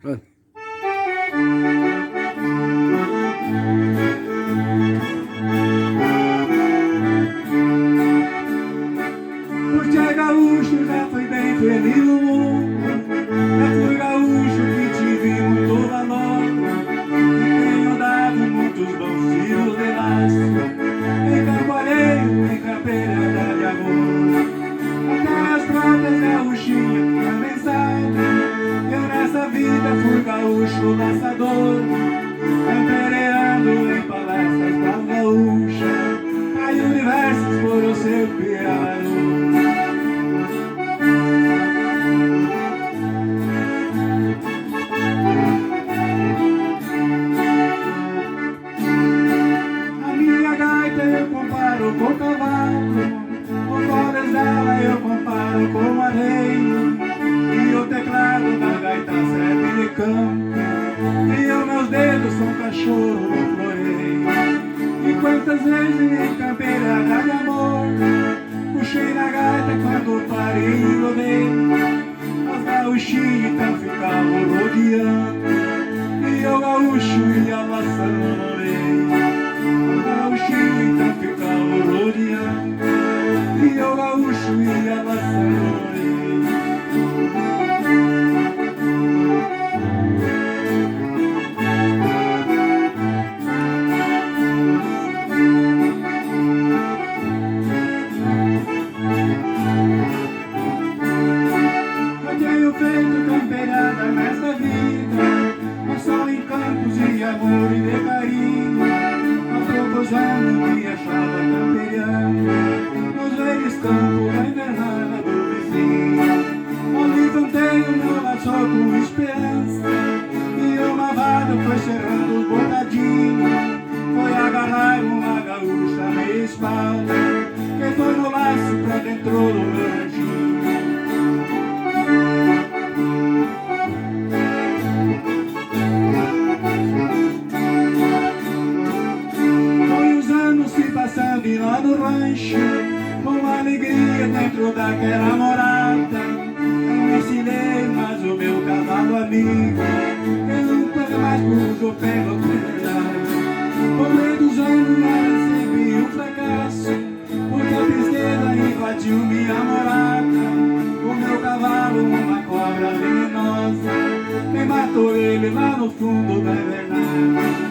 Vai. Porque é gaúcho, já foi bem feliz no mundo. É por gaúcho que tive muito valor e tenho dado muitos bons tiros de laço em campo alheio, em campeira de amor. Até as próprias gauchinhas também sabem. Eu nessa vida fui gaúcho laçador, empereando em palestras das gaúchas, aí universos por o seu piano. A minha gaita eu comparo com o cavalo, o cordas dela eu comparo com o arreio, e o teclado da gaita serve de campo, e os meus dedos são cachorro no floreio. E quantas vezes em campeira de amor puxei na gaita quando parei e rodei, as gauchinhas ficavam rodeando e o gaúcho ia laçando no orelha. Os gauchinhos ficavam rodeando e o gaúcho ia laçando no orelha. Eu tenho feito campeirada nesta vida, mas só em campos de amor e de carinho. Há poucos anos me achava campeirando nos velhos campos da invernada do vizinho, onde canteio não laçou com esperança e o mavado foi cerrando os botadinhos. Foi agarrar uma gaúcha na espalda que foi no laço pra dentro do meu ranchinho. Foi os anos se passando e lá no rancho, com uma alegria dentro daquela morada, eu ensinei mais o meu cavalo amigo, que nunca mais puxou pelo verdade. Com meio dos anos eu recebi um fracasso, porque a tristeza invadiu minha morada. O meu cavalo, uma cobra venenosa, me matou ele lá no fundo da invernada.